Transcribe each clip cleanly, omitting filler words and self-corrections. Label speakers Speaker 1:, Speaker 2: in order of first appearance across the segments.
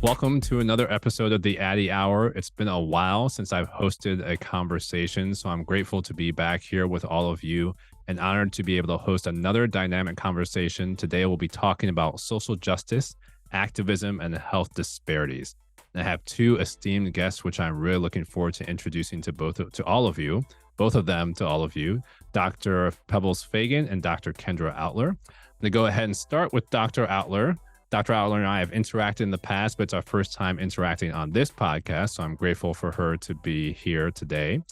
Speaker 1: Welcome to another episode of the Addy Hour. It's been a while since I've hosted a conversation, so I'm grateful to be back here with all of you and honored to be able to host another dynamic conversation. Today, we'll be talking about social justice, activism, and health disparities. And I have two esteemed guests, which I'm really looking forward to introducing to all of you, Dr. Pebbles Fagan and Dr. Kendra Outler. I'm going to go ahead and start with Dr. Outler. Dr. Outler and I have interacted in the past, but it's our first time interacting on this podcast, so I'm grateful for her to be here today.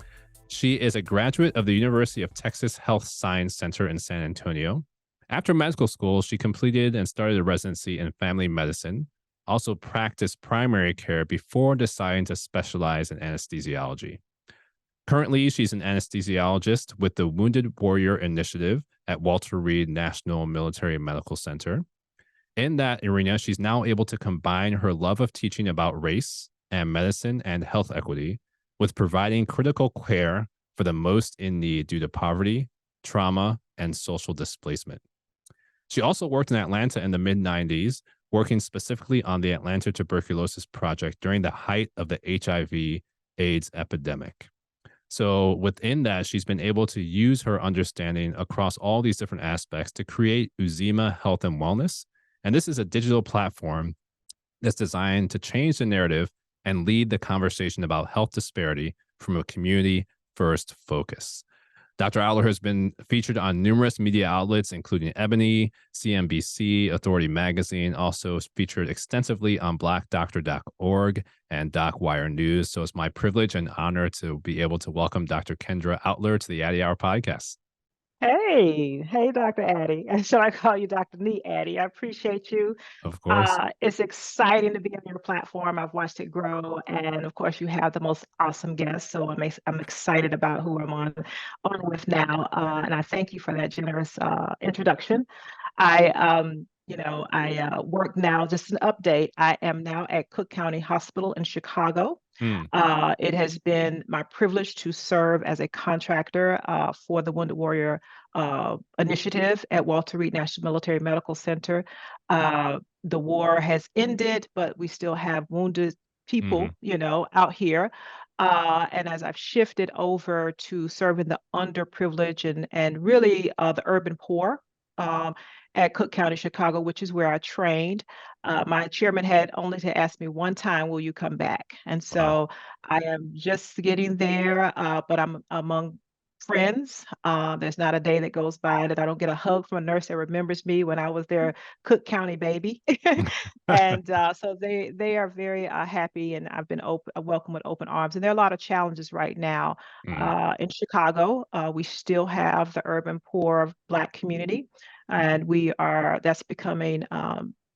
Speaker 1: She is a graduate of the University of Texas Health Science Center in San Antonio. After medical school, she completed and started a residency in family medicine, also practiced primary care before deciding to specialize in anesthesiology. Currently, she's an anesthesiologist with the Wounded Warrior Initiative at Walter Reed National Military Medical Center. In that arena, she's now able to combine her love of teaching about race and medicine and health equity with providing critical care for the most in need due to poverty, trauma, and social displacement. She also worked in Atlanta in the mid-90s, working specifically on the Atlanta Tuberculosis Project during the height of the HIV/AIDS epidemic. So within that, she's been able to use her understanding across all these different aspects to create Uzima Health and Wellness. And this is a digital platform that's designed to change the narrative and lead the conversation about health disparity from a community-first focus. Dr. Outler has been featured on numerous media outlets, including Ebony, CNBC, Authority Magazine, also featured extensively on blackdoctor.org and DocWire News. So it's my privilege and honor to be able to welcome Dr. Kendra Outler to the Addy Hour podcast.
Speaker 2: Hey, Dr. Addy. Should I call you Dr. Nee Addy? I appreciate you.
Speaker 1: Of course.
Speaker 2: It's exciting to be on your platform. I've watched it grow, and of course, you have the most awesome guests. So I'm excited about who I'm on with now, and I thank you for that generous introduction. I work now. Just an update. I am now at Cook County Hospital in Chicago. It has been my privilege to serve as a contractor for the Wounded Warrior Initiative at Walter Reed National Military Medical Center. The war has ended, but we still have wounded people, out here. And as I've shifted over to serving the underprivileged and really the urban poor at Cook County, Chicago, which is where I trained. My chairman had only to ask me one time, will you come back? And so I am just getting there, but I'm among friends. There's not a day that goes by that I don't get a hug from a nurse that remembers me when I was their Cook County baby. And so they are very happy, and I've been welcomed with open arms. And there are a lot of challenges right now in Chicago. We still have the urban poor Black community, and that's becoming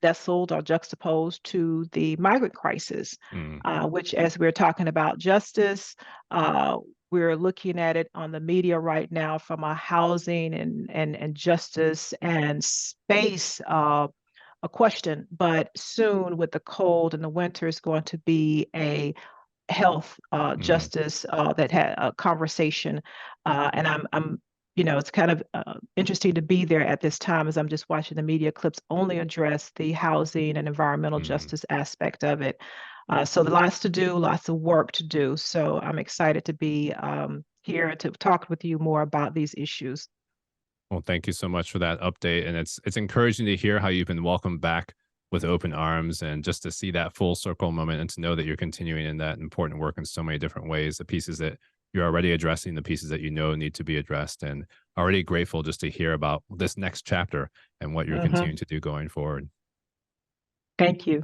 Speaker 2: nestled or juxtaposed to the migrant crisis, which, as we're talking about justice, we're looking at it on the media right now from a housing and justice and space a question, but soon with the cold and the winter is going to be a health justice that had a conversation, and I'm it's kind of interesting to be there at this time as I'm just watching the media clips only address the housing and environmental justice aspect of it. So lots to do, lots of work to do. So I'm excited to be here to talk with you more about these issues.
Speaker 1: Well, thank you so much for that update. And it's encouraging to hear how you've been welcomed back with open arms and just to see that full circle moment and to know that you're continuing in that important work in so many different ways, the pieces that you're already addressing, the pieces that need to be addressed, and already grateful just to hear about this next chapter and what you're continuing to do going forward.
Speaker 2: Thank you.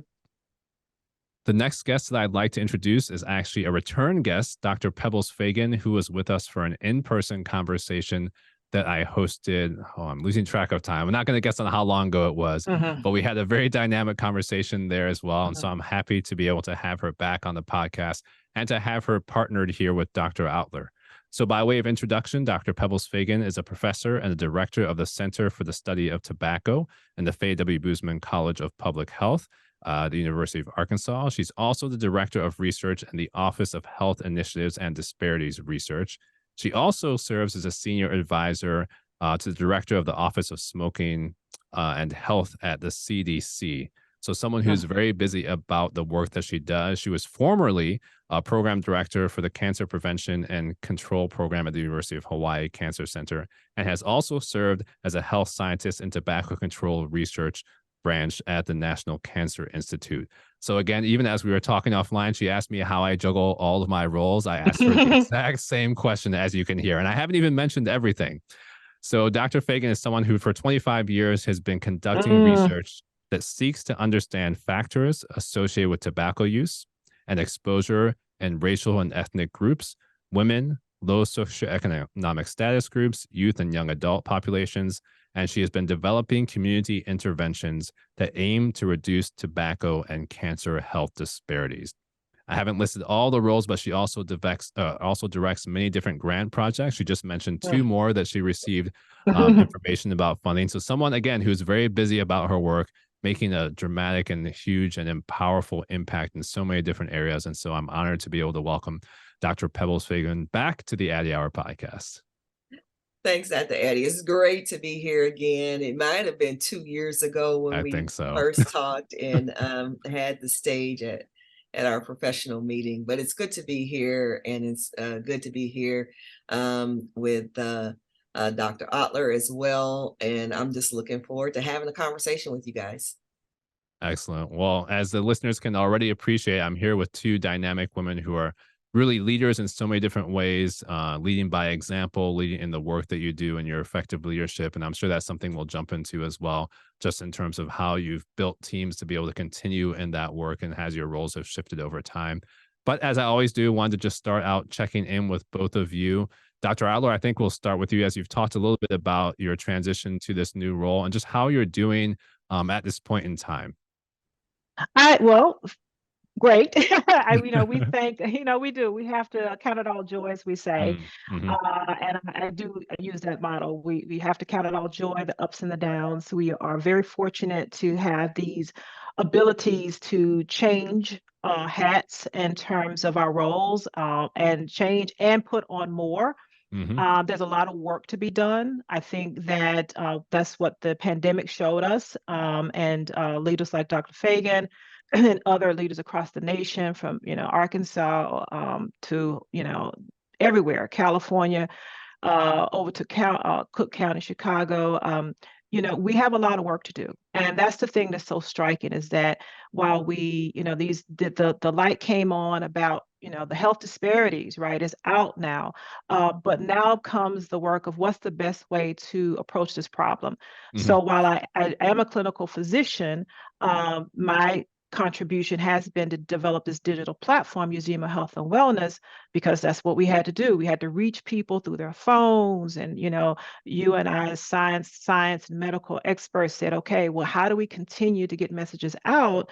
Speaker 1: The next guest that I'd like to introduce is actually a return guest, Dr. Pebbles Fagan, who was with us for an in-person conversation that I hosted. Oh, I'm losing track of time. I'm not going to guess on how long ago it was, but we had a very dynamic conversation there as well. And so I'm happy to be able to have her back on the podcast and to have her partnered here with Dr. Outler. So by way of introduction, Dr. Pebbles Fagan is a professor and the director of the Center for the Study of Tobacco in the Faye W. Boozman College of Public Health, the University of Arkansas. She's also the director of research in the Office of Health Initiatives and Disparities Research. She also serves as a senior advisor to the director of the Office of Smoking and Health at the CDC. So someone who's very busy about the work that she does. She was formerly a program director for the Cancer Prevention and Control Program at the University of Hawaii Cancer Center, and has also served as a health scientist in tobacco control research branch at the National Cancer Institute. So again, even as we were talking offline, she asked me how I juggle all of my roles. I asked her the exact same question, as you can hear, and I haven't even mentioned everything. So Dr. Fagan is someone who for 25 years has been conducting research that seeks to understand factors associated with tobacco use and exposure in racial and ethnic groups, women, low socioeconomic status groups, youth and young adult populations, and she has been developing community interventions that aim to reduce tobacco and cancer health disparities. I haven't listed all the roles, but she also directs many different grant projects. She just mentioned two more that she received information about funding. So someone, again, who's very busy about her work, making a dramatic and huge and powerful impact in so many different areas. And so I'm honored to be able to welcome Dr. Pebbles Fagan back to the Addy Hour podcast.
Speaker 3: Thanks, Dr. Addy. It's great to be here again. It might have been 2 years ago when we first talked and had the stage at our professional meeting, but it's good to be here, and it's good to be here with Dr. Outler as well. And I'm just looking forward to having a conversation with you guys.
Speaker 1: Excellent. Well, as the listeners can already appreciate, I'm here with two dynamic women who are really leaders in so many different ways, leading by example, leading in the work that you do and your effective leadership. And I'm sure that's something we'll jump into as well, just in terms of how you've built teams to be able to continue in that work and as your roles have shifted over time. But as I always do, wanted to just start out checking in with both of you. Dr. Outler, I think we'll start with you, as you've talked a little bit about your transition to this new role and just how you're doing at this point in time.
Speaker 2: Great. We think, we do. We have to count it all joy, as we say. And I do use that model. We have to count it all joy, the ups and the downs. We are very fortunate to have these abilities to change hats in terms of our roles and change and put on more. There's a lot of work to be done. I think that that's what the pandemic showed us, and leaders like Dr. Fagan and other leaders across the nation, from Arkansas to everywhere, California, over to Cook County, Chicago. We have a lot of work to do, and that's the thing that's so striking, is that while we, the light came on about the health disparities, right, is out now, but now comes the work of what's the best way to approach this problem. So while I am a clinical physician, my contribution has been to develop this digital platform, Museum of Health and Wellness, because that's what we had to do. We had to reach people through their phones, and you and I, as science and medical experts, said, okay, well, how do we continue to get messages out?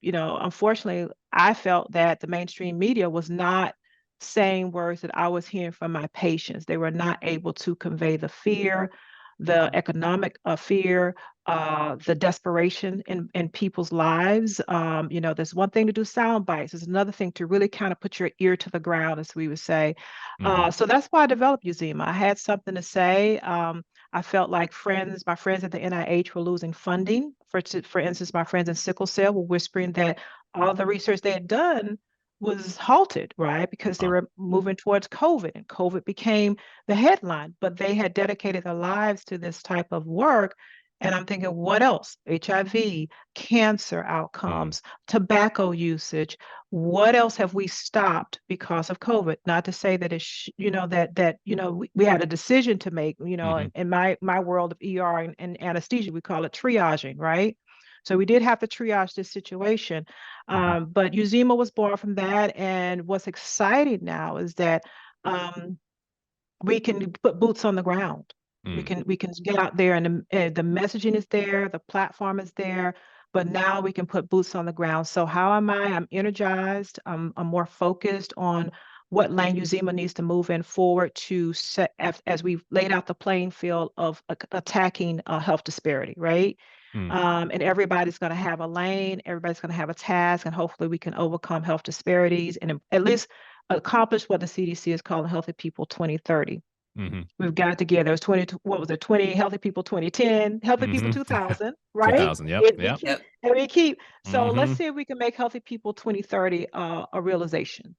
Speaker 2: Unfortunately, I felt that the mainstream media was not saying words that I was hearing from my patients. They were not able to convey the fear, the economic fear, the desperation in people's lives. There's one thing to do sound bites. There's another thing to really kind of put your ear to the ground, as we would say. So that's why I developed Uzima. I had something to say. I felt like my friends at the NIH were losing funding. For instance, my friends in sickle cell were whispering that all the research they had done was halted, right? Because they were moving towards COVID, and COVID became the headline, but they had dedicated their lives to this type of work. And I'm thinking, what else? HIV, cancer outcomes, tobacco usage. What else have we stopped because of COVID? Not to say that we had a decision to make. In my world of ER and anesthesia, we call it triaging, right? So we did have to triage this situation. But Uzima was born from that. And what's exciting now is that we can put boots on the ground. We can get out there, and the messaging is there, the platform is there, but now we can put boots on the ground. So how am I? I'm energized. I'm more focused on what lane Uzima needs to move in forward to set, as we've laid out the playing field of attacking health disparity, right? And everybody's going to have a lane, everybody's going to have a task, and hopefully we can overcome health disparities and at least accomplish what the CDC is calling Healthy People 2030. We've got to get there's 20, what was it, 20 healthy people 2010, healthy people 2000, right?
Speaker 1: 2000, yep.
Speaker 2: And we keep, so let's see if we can make healthy people 2030 a realization.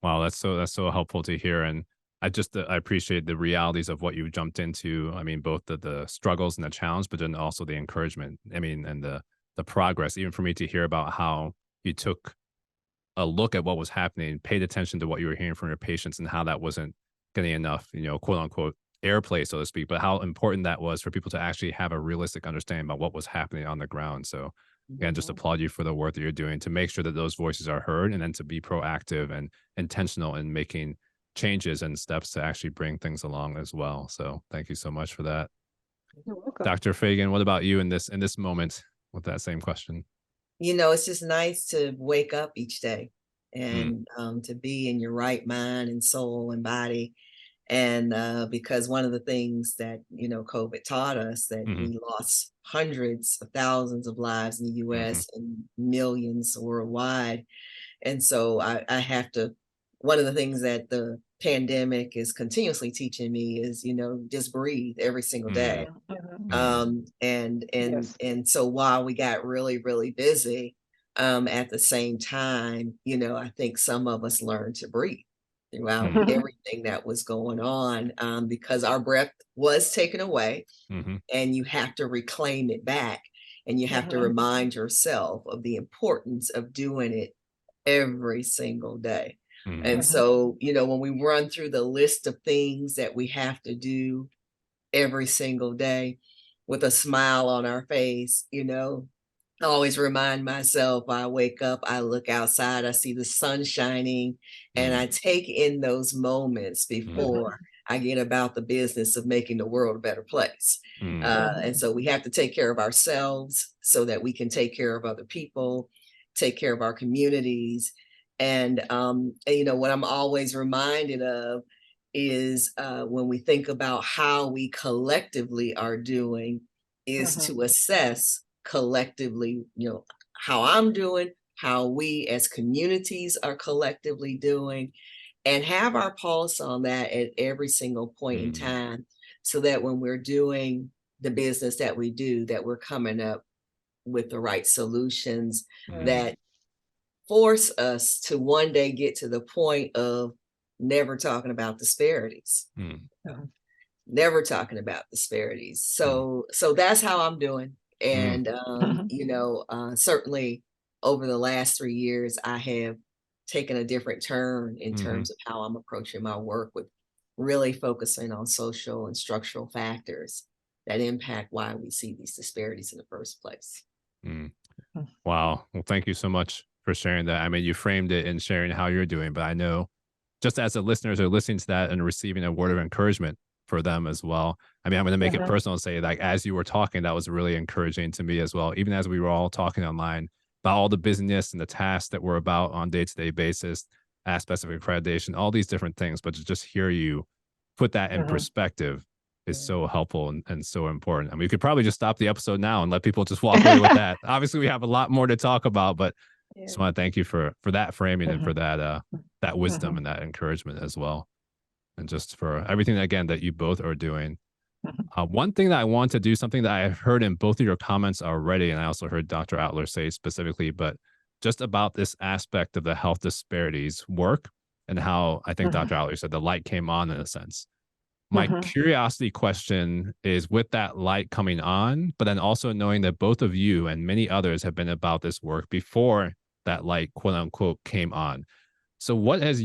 Speaker 1: Wow, that's so helpful to hear. And I appreciate the realities of what you jumped into. I mean, both the struggles and the challenge, but then also the encouragement. I mean, and the progress, even for me to hear about how you took a look at what was happening, paid attention to what you were hearing from your patients and how that wasn't getting enough, quote unquote, airplay, so to speak, but how important that was for people to actually have a realistic understanding about what was happening on the ground. So again, just applaud you for the work that you're doing to make sure that those voices are heard and then to be proactive and intentional in making changes and steps to actually bring things along as well. So thank you so much for that.
Speaker 2: You're welcome.
Speaker 1: Dr. Fagan, what about you in this moment with that same question?
Speaker 3: It's just nice to wake up each day and to be in your right mind and soul and body. And because one of the things that, COVID taught us that we lost hundreds of thousands of lives in the US and millions worldwide. And so I have to, one of the things that the pandemic is continuously teaching me is, just breathe every single day. And so while we got really, really busy, at the same time, I think some of us learned to breathe throughout everything that was going on, because our breath was taken away and you have to reclaim it back. And you have to remind yourself of the importance of doing it every single day. And so, when we run through the list of things that we have to do every single day with a smile on our face, I always remind myself, I wake up, I look outside, I see the sun shining, and I take in those moments before I get about the business of making the world a better place. And so we have to take care of ourselves so that we can take care of other people, take care of our communities. And what I'm always reminded of is when we think about how we collectively are doing is to assess collectively, how I'm doing, how we as communities are collectively doing, and have our pulse on that at every single point in time, so that when we're doing the business that we do, that we're coming up with the right solutions that force us to one day get to the point of never talking about disparities. Never talking about disparities. So that's how I'm doing. And certainly over the last 3 years, I have taken a different turn in terms of how I'm approaching my work, with really focusing on social and structural factors that impact why we see these disparities in the first place.
Speaker 1: Wow. Well, thank you so much for sharing that. I mean, you framed it in sharing how you're doing, but I know just as the listeners are listening to that and receiving a word of encouragement for them as well. I mean, I'm going to make it personal and say, like, as you were talking, that was really encouraging to me as well. Even as we were all talking online about all the busyness and the tasks that we're about on day-to-day basis, aspects of accreditation, all these different things, but to just hear you put that in perspective is so helpful and so important. I mean, we could probably just stop the episode now and let people just walk away with that. Obviously, we have a lot more to talk about, but just want to thank you for that framing and for that wisdom and that encouragement as well. And just for everything, again, that you both are doing. One thing that I want to do, something that I've heard in both of your comments already, and I also heard Dr. Outler say specifically, but just about this aspect of the health disparities work and how I think Dr. Outler said the light came on in a sense. My curiosity question is, with that light coming on, but then also knowing that both of you and many others have been about this work before that light, quote unquote, came on. So what has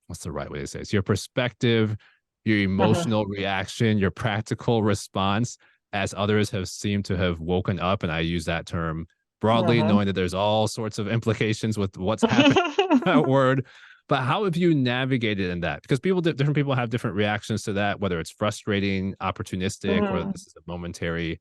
Speaker 1: what's the right way to say it? Your perspective, your emotional reaction, your practical response, as others have seemed to have woken up, and I use that term broadly, knowing that there's all sorts of implications with what's happening that word. But how have you navigated in that? Because different people have different reactions to that, whether it's frustrating, opportunistic, or this is a momentary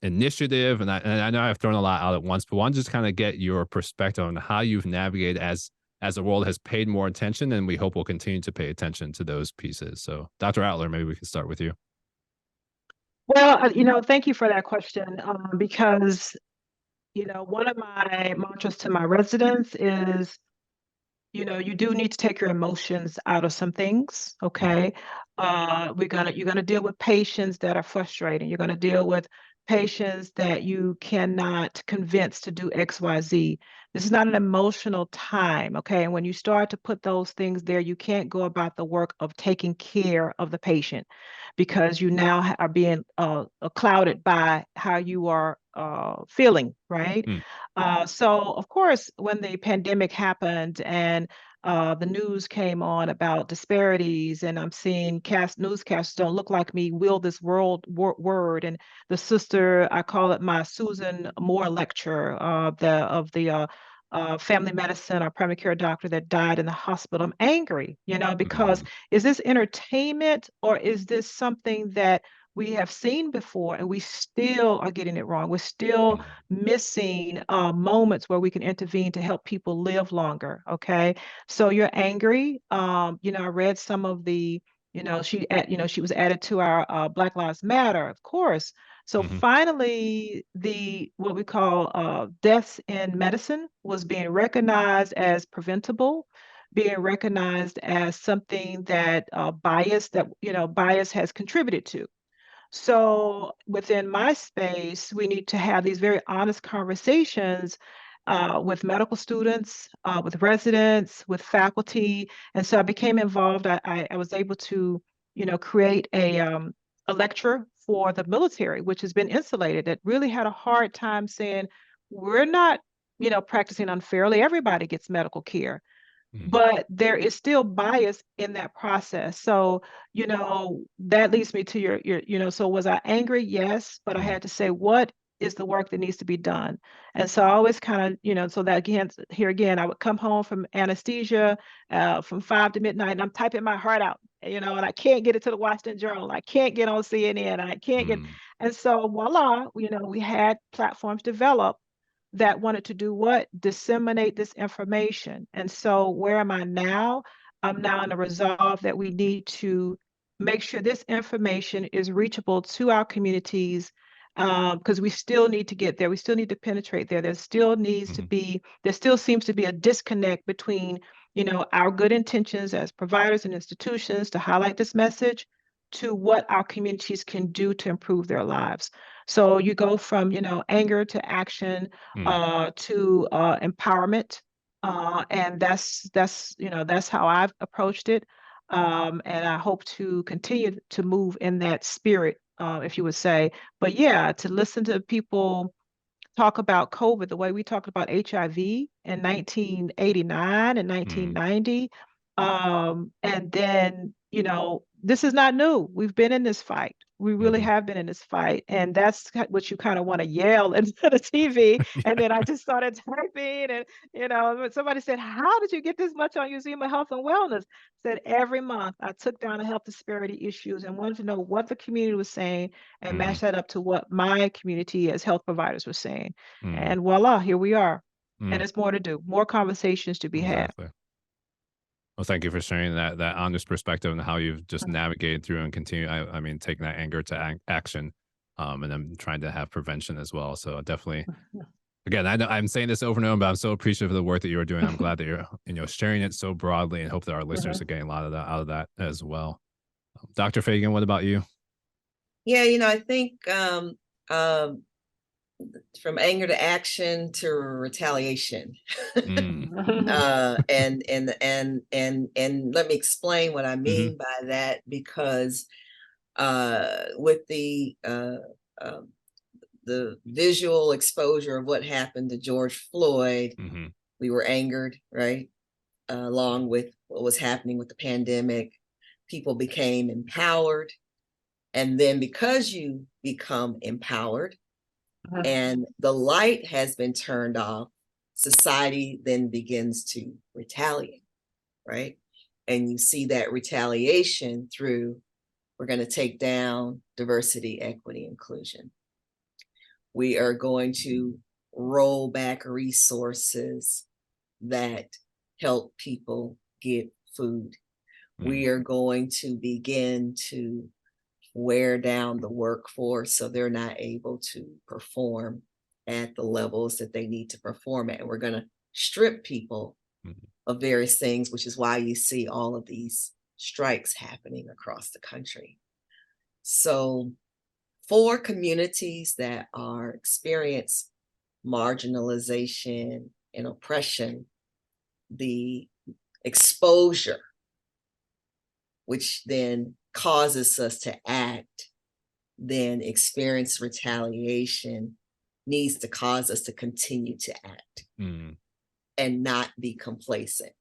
Speaker 1: initiative. And I know I've thrown a lot out at once, but I want to just kind of get your perspective on how you've navigated as the world has paid more attention, and we hope will continue to pay attention to those pieces. So Dr. Outler, maybe we can start with you.
Speaker 2: Well, thank you for that question, because, one of my mantras to my residents is you do need to take your emotions out of some things, okay? You're gonna deal with patients that are frustrating. You're gonna deal with patients that you cannot convince to do X, Y, Z. This is not an emotional time, okay? And when you start to put those things there, you can't go about the work of taking care of the patient because you now are being clouded by how you are feeling, right? So, of course, when the pandemic happened and the news came on about disparities, and I'm seeing newscasters don't look like me, will this word, and the sister, I call it my Susan Moore lecture, of the family medicine or primary care doctor that died in the hospital. I'm angry, because is this entertainment or is this something that we have seen before and we still are getting it wrong? We're still missing moments where we can intervene to help people live longer. Okay, so you're angry. I read some of the, she was added to our Black Lives Matter, of course. So finally, the what we call deaths in medicine was being recognized as preventable, being recognized as something that bias has contributed to. So within my space, we need to have these very honest conversations with medical students, with residents, with faculty. And so I became involved. I was able to, create a lecture for the military, which has been insulated, that really had a hard time saying, we're not, practicing unfairly. Everybody gets medical care, but there is still bias in that process. So, that leads me to so was I angry? Yes, but I had to say, what is the work that needs to be done? And so I always kind of, so that again, I would come home from anesthesia from 5 to midnight, and I'm typing my heart out, and I can't get it to the Washington Journal. I can't get on CNN. I can't get, and so voila, we had platforms develop that wanted to do what? Disseminate this information. And so where am I now? I'm now in a resolve that we need to make sure this information is reachable to our communities, because we still need to get there. We still need to penetrate there. There still seems to be a disconnect between, our good intentions as providers and institutions to highlight this message to what our communities can do to improve their lives. So you go from, anger to action, to empowerment, and that's how I've approached it, and I hope to continue to move in that spirit, if you would say. But yeah, to listen to people talk about COVID the way we talked about HIV in 1989 and 1990. And then, this is not new. We've been in this fight. We really have been in this fight. And that's what you kind of want to yell into the TV. And then I just started typing, and, when somebody said, how did you get this much on Museum of Health and Wellness? Said every month I took down the health disparity issues and wanted to know what the community was saying and match that up to what my community as health providers were saying. And voila, here we are. And there's more to do, more conversations to be had.
Speaker 1: Well, thank you for sharing that honest perspective and how you've just navigated through and continue. I mean, taking that anger to action, and then trying to have prevention as well. So definitely, again, I know I'm saying this over and over, but I'm so appreciative of the work that you are doing. I'm glad that you're sharing it so broadly, and hope that our listeners are getting a lot of that out of that as well. Dr. Fagan, what about you?
Speaker 3: Yeah, I think from anger to action to retaliation. And let me explain what I mean by that, because with the visual exposure of what happened to George Floyd, we were angered, right? Along with what was happening with the pandemic, people became empowered. And then because you become empowered and the light has been turned off, society then begins to retaliate, right? And you see that retaliation through, we're going to take down diversity, equity, inclusion. We are going to roll back resources that help people get food. We are going to begin to wear down the workforce so they're not able to perform at the levels that they need to perform at. And we're going to strip people of various things, which is why you see all of these strikes happening across the country. So for communities that are experience marginalization and oppression, the exposure, which then causes us to act, then experience retaliation, needs to cause us to continue to act and not be complacent.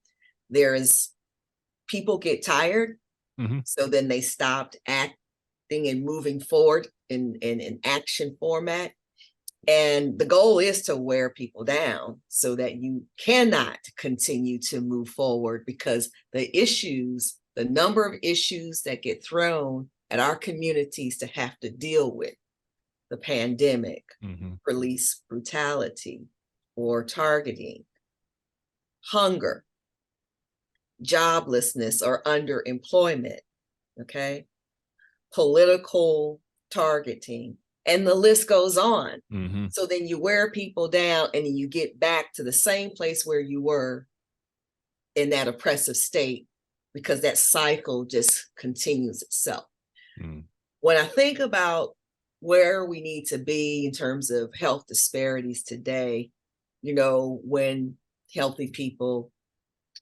Speaker 3: People get tired, so then they stopped acting and moving forward in action format. And the goal is to wear people down so that you cannot continue to move forward, because the number of issues that get thrown at our communities to have to deal with, the pandemic, police brutality or targeting, hunger, joblessness or underemployment, okay, political targeting, and the list goes on. So then you wear people down and you get back to the same place where you were in that oppressive state, because that cycle just continues itself. When I think about where we need to be in terms of health disparities today, when healthy people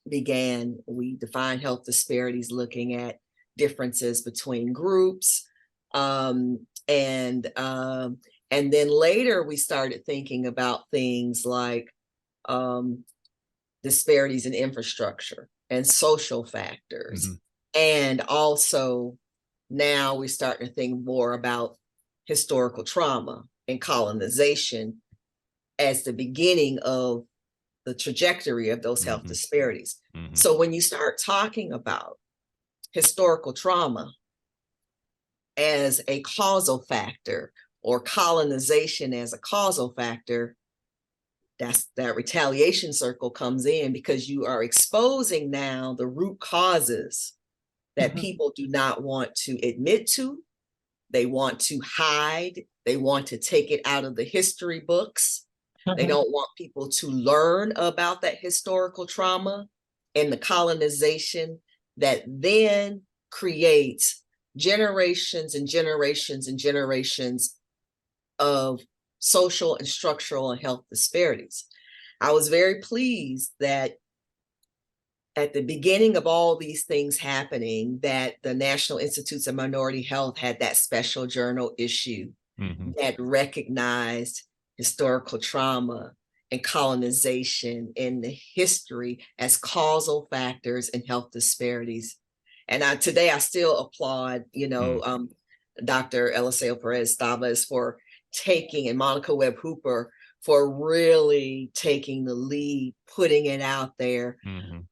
Speaker 3: began, we defined health disparities looking at differences between groups. And then later we started thinking about things like disparities in infrastructure and social factors. And also now we're starting to think more about historical trauma and colonization as the beginning of the trajectory of those health disparities. So when you start talking about historical trauma as a causal factor or colonization as a causal factor, that retaliation circle comes in, because you are exposing now the root causes that people do not want to admit to. They want to hide. They want to take it out of the history books. They don't want people to learn about that historical trauma and the colonization that then creates generations and generations and generations of social and structural and health disparities. I was very pleased that at the beginning of all these things happening, that the National Institutes of Minority Health had that special journal issue that recognized historical trauma and colonization in the history as causal factors in health disparities. And today I still applaud, Dr. Eliseo Perez-Stavas for taking, and Monica Webb Hooper for really taking the lead, putting it out there.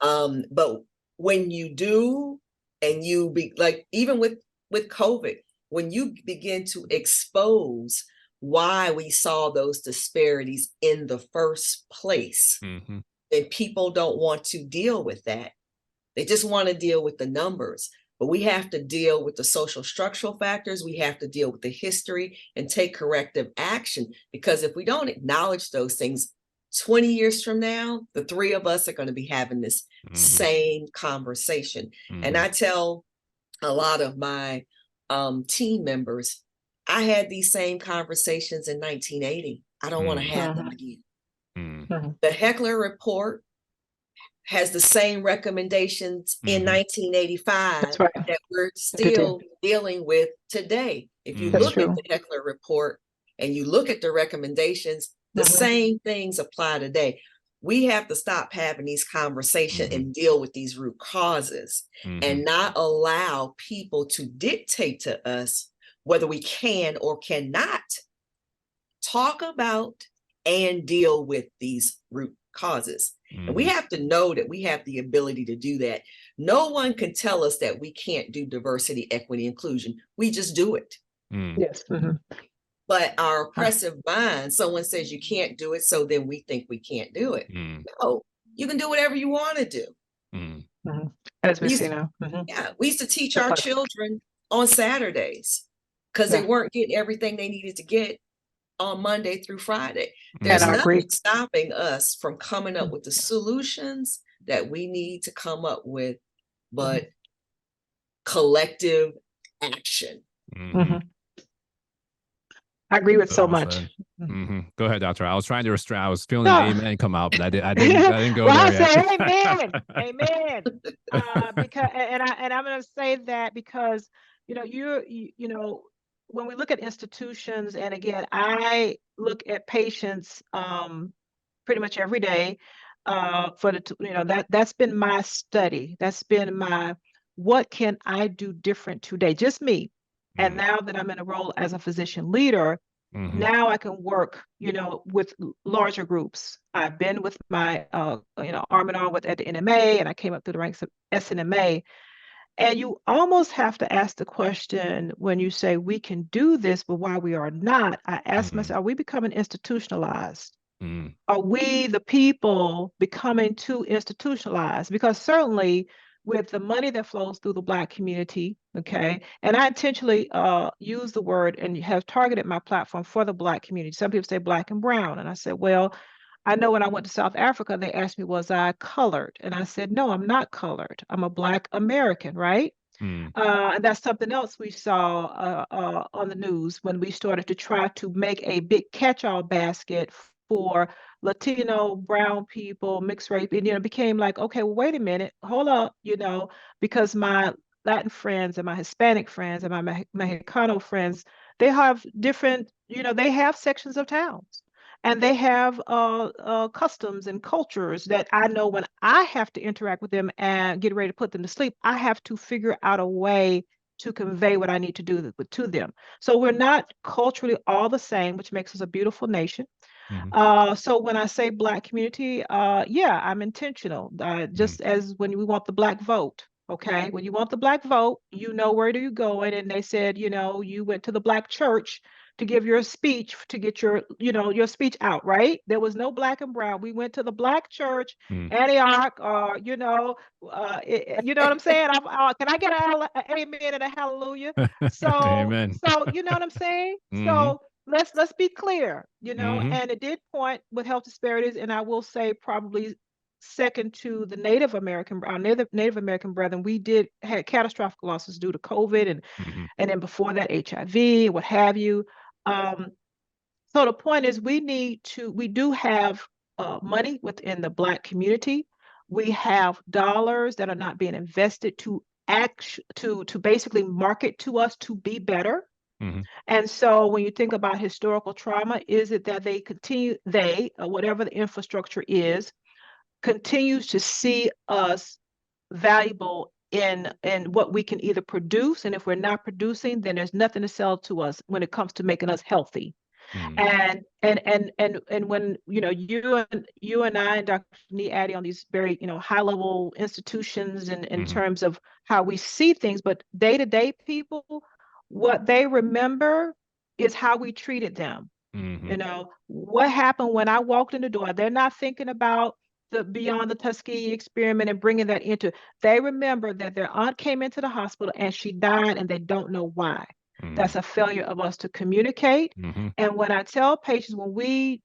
Speaker 3: But when you do, and you be like, even with COVID, when you begin to expose why we saw those disparities in the first place, and people don't want to deal with that. They just want to deal with the numbers. But we have to deal with the social structural factors. We have to deal with the history and take corrective action, because if we don't acknowledge those things, 20 years from now, the three of us are going to be having this same conversation. And I tell a lot of my team members, I had these same conversations in 1980. I don't want to have them again. The Heckler Report has the same recommendations in 1985 that we're still dealing with today. If you look at the Heckler Report and you look at the recommendations, the same things apply today. We have to stop having these conversations and deal with these root causes and not allow people to dictate to us whether we can or cannot talk about and deal with these root causes. And we have to know that we have the ability to do that. No one can tell us that we can't do diversity, equity, inclusion. We just do it.
Speaker 2: Yes.
Speaker 3: But our oppressive mind, someone says you can't do it, so then we think we can't do it. No, you can do whatever you want to do.
Speaker 2: As we see now.
Speaker 3: Yeah, we used to teach our children on Saturdays because they weren't getting everything they needed to get on Monday through Friday. There's nothing stopping us from coming up with the solutions, that we need to come up with, but collective action.
Speaker 2: I agree with so much.
Speaker 1: Go ahead, Doctor. I was trying to restrain. I was feeling the amen come out, but I didn't go
Speaker 2: well,
Speaker 1: there
Speaker 2: I
Speaker 1: yet.
Speaker 2: say amen, amen. Because I'm going to say that because you know when we look at institutions, and again, I look at patients pretty much every day. For the that's been my study. That's been my what can I do different today? Just me. And now that I'm in a role as a physician leader, now I can work, with larger groups. I've been with my, arm in arm with at the NMA, and I came up through the ranks of SNMA. And you almost have to ask the question when you say we can do this, but why we are not. I ask myself, are we becoming institutionalized? Are we, the people, becoming too institutionalized? Because certainly with the money that flows through the Black community, okay, and I intentionally use the word and have targeted my platform for the Black community. Some people say Black and brown. And I said, well, I know when I went to South Africa, they asked me, was I colored? And I said, no, I'm not colored. I'm a Black American, right? And that's something else we saw on the news when we started to try to make a big catch-all basket for Latino, brown people, mixed race, and it became like, okay, well, wait a minute, hold up, because my Latin friends and my Hispanic friends and my Mexicano friends, they have different, they have sections of towns. And they have customs and cultures that I know when I have to interact with them and get ready to put them to sleep, I have to figure out a way to convey what I need to do to them. So we're not culturally all the same, which makes us a beautiful nation. So when I say Black community, yeah, I'm intentional. Just as when we want the Black vote, okay? When you want the Black vote, where do you go? And they said, you went to the Black church to give your speech to get your speech out, right? There was no Black and brown. We went to the Black church, Antioch, you know what I'm saying? Can I get an amen and a hallelujah? So,
Speaker 1: Amen.
Speaker 2: So you know what I'm saying? So let's be clear, and it did point with health disparities, and I will say probably second to the Native American brethren, we had catastrophic losses due to COVID and then before that HIV, what have you. So the point is we do have money within the Black community. We have dollars that are not being invested to basically market to us to be better. And so when you think about historical trauma, is it that whatever the infrastructure is, continues to see us valuable in what we can either produce, and if we're not producing, then there's nothing to sell to us when it comes to making us healthy. And when you and I and Dr. Addy on these very high level institutions in terms of how we see things, but day-to-day people, what they remember is how we treated them. What happened when I walked in the door? They're not thinking about the beyond the Tuskegee experiment and bringing that into. They remember that their aunt came into the hospital and she died, and they don't know why. That's a failure of us to communicate. And when I tell patients, when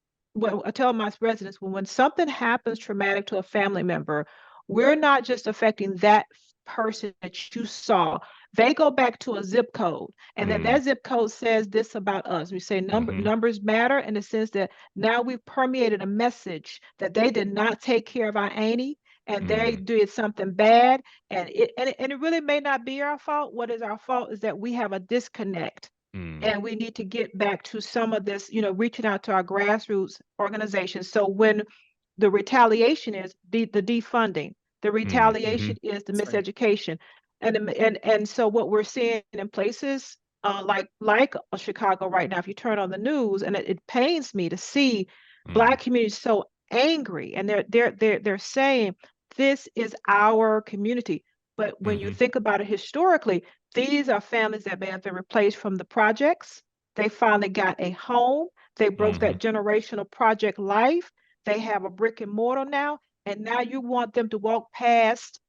Speaker 2: I tell my residents, when something happens traumatic to a family member, we're not just affecting that person that you saw. They go back to a zip code, and then that zip code says this about us. We say numbers matter in the sense that now we've permeated a message that they did not take care of our auntie, and they did something bad, and it really may not be our fault. What is our fault is that we have a disconnect, and we need to get back to some of this, reaching out to our grassroots organizations. So when the retaliation is the defunding, the retaliation is the miseducation. And so what we're seeing in places like Chicago right now, if you turn on the news, and it pains me to see Black communities so angry, and they're saying this is our community. But when you think about it historically, these are families that have been replaced from the projects. They finally got a home. They broke that generational project life. They have a brick and mortar now, and now you want them to walk past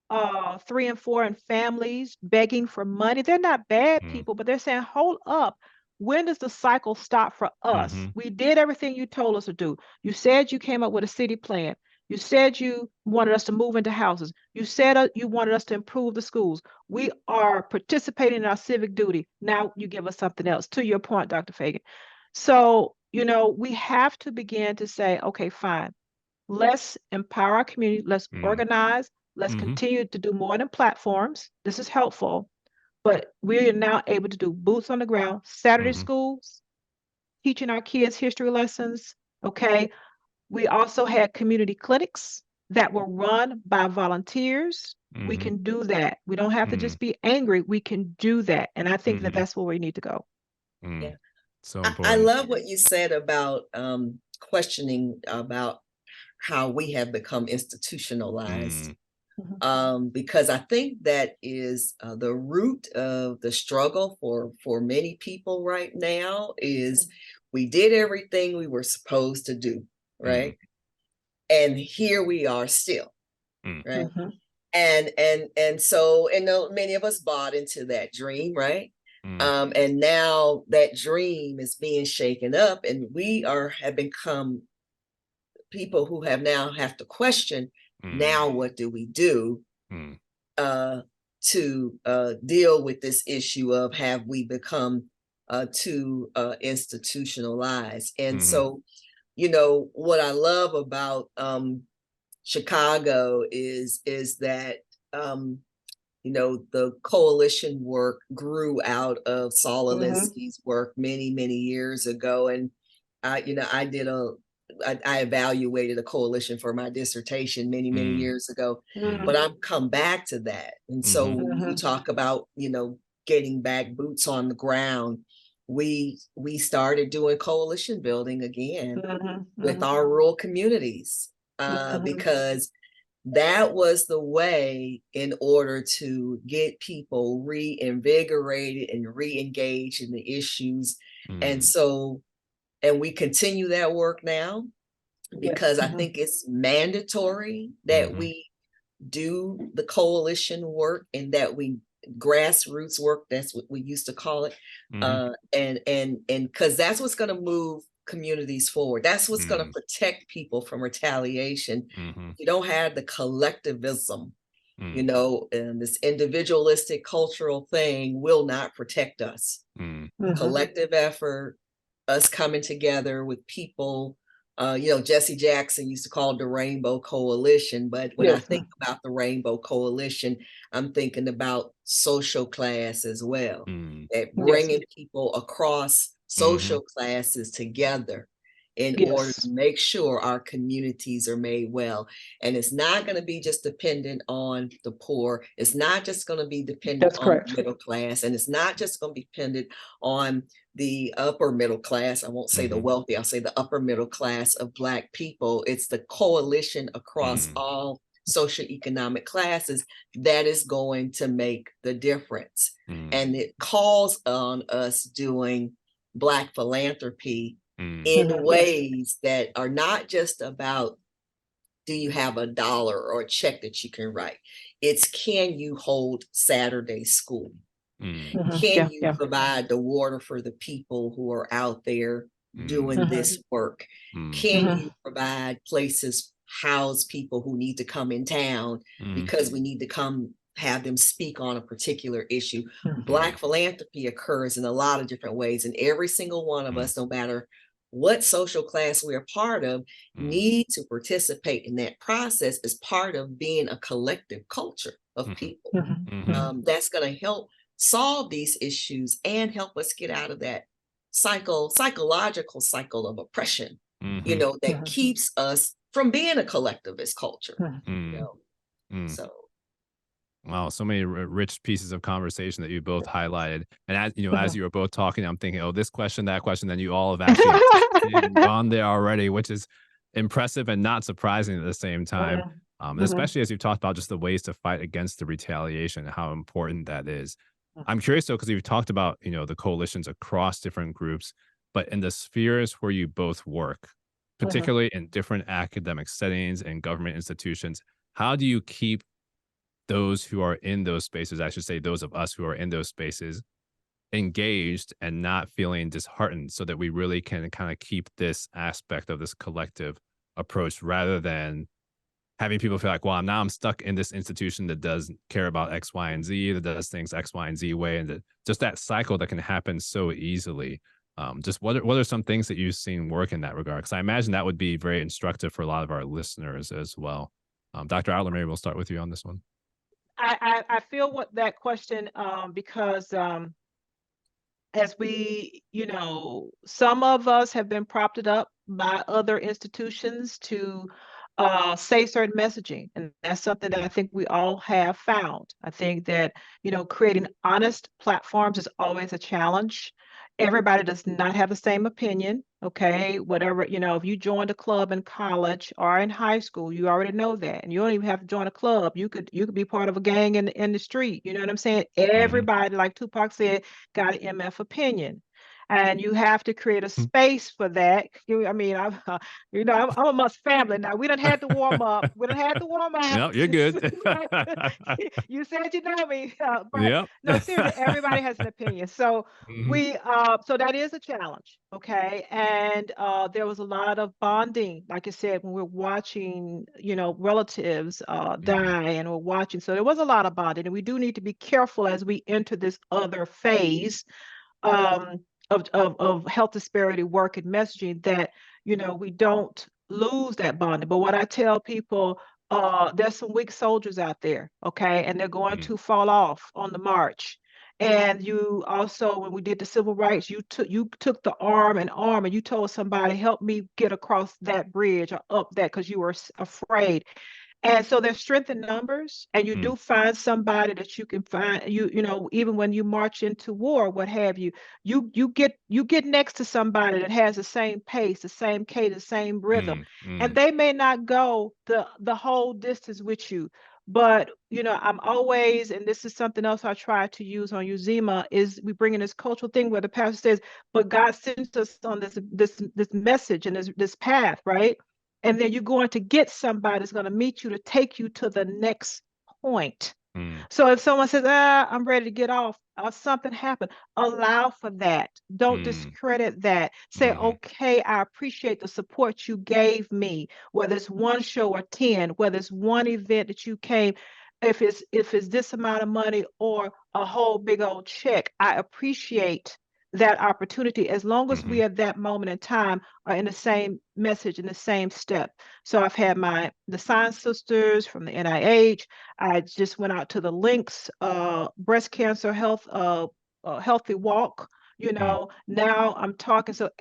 Speaker 2: 3 and 4 and families begging for money. They're not bad people, but they're saying, hold up. When does the cycle stop for us? We did everything you told us to do. You said you came up with a city plan. You said you wanted us to move into houses. You said you wanted us to improve the schools. We are participating in our civic duty. Now you give us something else, to your point, Dr. Fagan. So, we have to begin to say, okay, fine. Let's empower our community. Let's organize. Let's continue to do more than platforms. This is helpful. But we are now able to do boots on the ground, Saturday schools, teaching our kids history lessons. Okay. We also had community clinics that were run by volunteers. We can do that. We don't have to just be angry. We can do that. And I think that that's where we need to go.
Speaker 3: Yeah.
Speaker 1: So important.
Speaker 3: I love what you said about questioning about how we have become institutionalized. Because I think that is the root of the struggle for many people right now is we did everything we were supposed to do, right? And here we are still, right? And so many of us bought into that dream, right? And now that dream is being shaken up, and we have become people who have to question, now what do we do to deal with this issue of have we become too institutionalized? And so, what I love about Chicago is that the coalition work grew out of Saul Alinsky's work many, many years ago. And I evaluated a coalition for my dissertation many, many years ago, but I've come back to that. And so you talk about, getting back boots on the ground. We started doing coalition building again with our rural communities because that was the way in order to get people reinvigorated and re-engaged in the issues. And we continue that work now because I think it's mandatory that we do the coalition work and that we grassroots work. That's what we used to call it. And because that's what's going to move communities forward. That's what's going to protect people from retaliation. You don't have the collectivism, and this individualistic cultural thing will not protect us. Collective effort, us coming together with people, Jesse Jackson used to call it the Rainbow Coalition, but when I think about the Rainbow Coalition, I'm thinking about social class as well, that bringing people across social classes together in order to make sure our communities are made well. And it's not going to be just dependent on the poor. It's not just going to be dependent on the middle class. And it's not just going to be dependent on the upper middle class. I won't say the wealthy, I'll say the upper middle class of Black people. It's the coalition across all socioeconomic classes that is going to make the difference. And it calls on us doing Black philanthropy in ways that are not just about, do you have a dollar or a check that you can write? It's, can you hold Saturday school? Can you provide the water for the people who are out there doing this work? Can you provide places, house people who need to come in town because we need to come have them speak on a particular issue? Black philanthropy occurs in a lot of different ways, and every single one of us, no matter what social class we're part of, need to participate in that process as part of being a collective culture of people. That's going to help solve these issues and help us get out of that psychological cycle of oppression, that keeps us from being a collectivist culture. So.
Speaker 1: Wow, so many rich pieces of conversation that you both highlighted. And as as you were both talking, I'm thinking, oh, this question, that question, then you all have actually gone there already, which is impressive and not surprising at the same time. Especially as you've talked about just the ways to fight against the retaliation and how important that is. I'm curious though, because you've talked about, the coalitions across different groups, but in the spheres where you both work, particularly in different academic settings and government institutions, how do you keep those who are in those spaces, I should say those of us who are in those spaces, engaged and not feeling disheartened, so that we really can kind of keep this aspect of this collective approach rather than having people feel like, well, now I'm stuck in this institution that doesn't care about X, Y, and Z, that does things X, Y, and Z way, and just that cycle that can happen so easily. Just what are some things that you've seen work in that regard? Because I imagine that would be very instructive for a lot of our listeners as well. Dr. Outler, maybe we'll start with you on this one.
Speaker 2: I feel what that question, because as we, some of us have been propped up by other institutions to say certain messaging. And that's something that I think we all have found. I think that, creating honest platforms is always a challenge. Everybody does not have the same opinion. Okay. Whatever, if you joined a club in college or in high school, you already know that. And you don't even have to join a club. You could be part of a gang in the street. You know what I'm saying? Everybody, like Tupac said, got an MF opinion. And you have to create a space for that. I'm amongst family now. We done had to warm up.
Speaker 1: No, you're good.
Speaker 2: You said you know me, but
Speaker 1: yep.
Speaker 2: No, seriously, everybody has an opinion. So so that is a challenge, okay? And there was a lot of bonding, like I said, when we're watching, relatives die, and we're watching. So there was a lot of bonding, and we do need to be careful as we enter this other phase. Of health disparity work and messaging, that we don't lose that bonding. But what I tell people, there's some weak soldiers out there, okay, and they're going to fall off on the march. And you also, when we did the civil rights, you took the arm, and you told somebody, help me get across that bridge or up that, because you were afraid. And so there's strength in numbers, and you do find somebody that you can find. Even when you march into war, what have you, you get next to somebody that has the same pace, the same cadence, the same rhythm, and they may not go the whole distance with you. But I'm always, and this is something else I try to use on Uzima, is we bring in this cultural thing where the pastor says, but God sends us on this message and this path, right? And then you're going to get somebody that's going to meet you to take you to the next point. So if someone says, I'm ready to get off, or something happened, allow for that. Don't discredit that. Say, okay, I appreciate the support you gave me, whether it's one show or 10, whether it's one event that you came, if it's this amount of money or a whole big old check, I appreciate that opportunity, as long as we at that moment in time are in the same message, in the same step. So I've had the Science Sisters from the NIH. I just went out to the Links breast cancer health healthy walk. Now I'm talking. So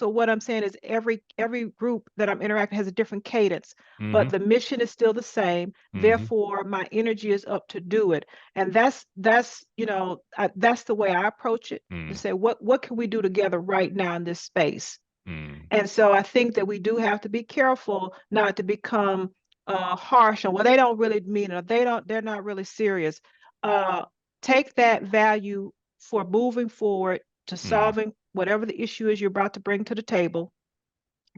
Speaker 2: what I'm saying is every group that I'm interacting has a different cadence, but the mission is still the same. Therefore, my energy is up to do it, and that's that's the way I approach it. To say, what can we do together right now in this space? And so I think that we do have to be careful not to become harsh on, well, they don't really mean it, or they're not really serious. Take that value for moving forward to solving whatever the issue is you're about to bring to the table.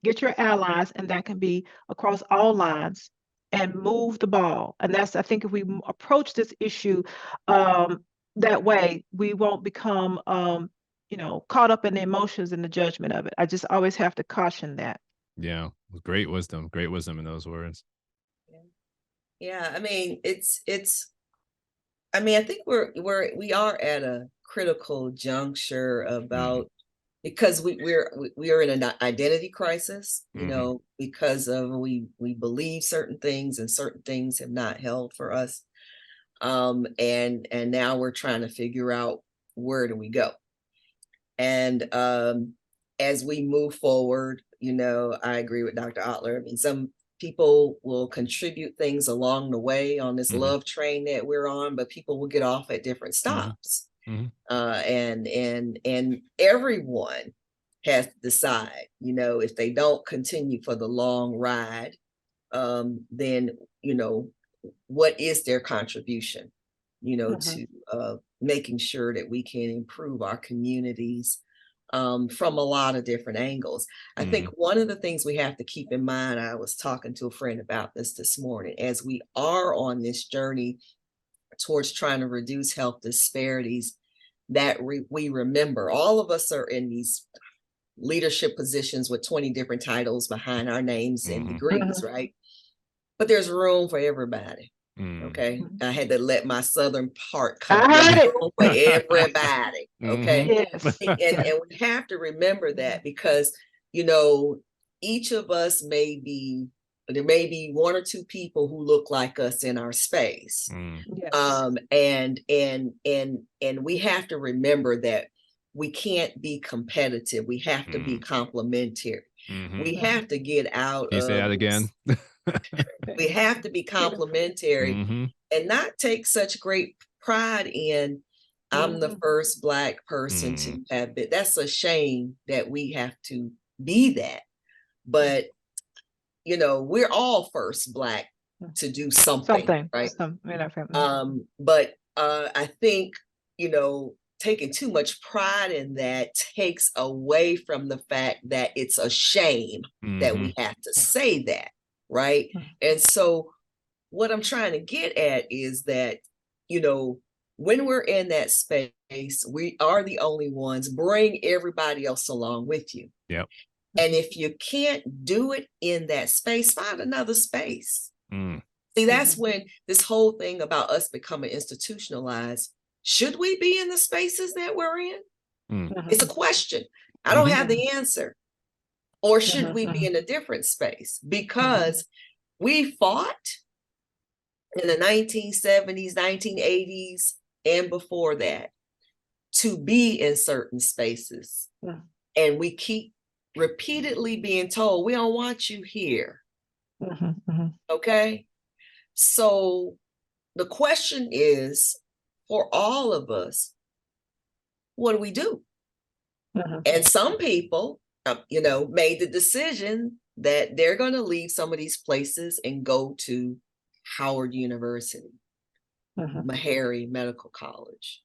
Speaker 2: Get your allies, and that can be across all lines, and move the ball. And I think if we approach this issue that way, we won't become caught up in the emotions and the judgment of it. I just always have to caution that.
Speaker 1: Yeah, great wisdom in those words.
Speaker 3: Yeah, I mean, I think we are at a critical juncture about, because we are in an identity crisis, because of we believe certain things, and certain things have not held for us, and now we're trying to figure out, where do we go? And as we move forward, I agree with Dr. Outler. I mean, some people will contribute things along the way on this love train that we're on, but people will get off at different stops. And everyone has to decide, if they don't continue for the long ride, then, what is their contribution, to making sure that we can improve our communities from a lot of different angles. I think one of the things we have to keep in mind, I was talking to a friend about this morning, as we are on this journey towards trying to reduce health disparities, that we remember all of us are in these leadership positions with 20 different titles behind our names and degrees, right? but there's room for everybody. Okay. I had to let my Southern part come out for everybody. Okay.
Speaker 2: Yes.
Speaker 3: And we have to remember that, because, you know, each of us there may be one or two people who look like us in our space.
Speaker 2: Yes.
Speaker 3: And we have to remember that we can't be competitive. We have to be complementary. We have to get out
Speaker 1: Can you say that again?
Speaker 3: We have to be complementary and not take such great pride in, I'm the first Black person to have been. That's a shame that we have to be that. But, you know, we're all first Black to do something. Right? But I think, you know, taking too much pride in that takes away from the fact that it's a shame that we have to say that. Right. And so what I'm trying to get at is that, you know, when we're in that space, we are the only ones. Bring everybody else along with you.
Speaker 1: Yep.
Speaker 3: And if you can't do it in that space, find another space. See, that's when this whole thing about us becoming institutionalized. Should we be in the spaces that we're in? It's a question. I don't have the answer. Or should we be in a different space? Because we fought in the 1970s, 1980s, and before that to be in certain spaces. And we keep repeatedly being told, we don't want you here. Okay? So the question is, for all of us, what do we do? And some people, you know, made the decision that they're going to leave some of these places and go to Howard University, Meharry Medical College,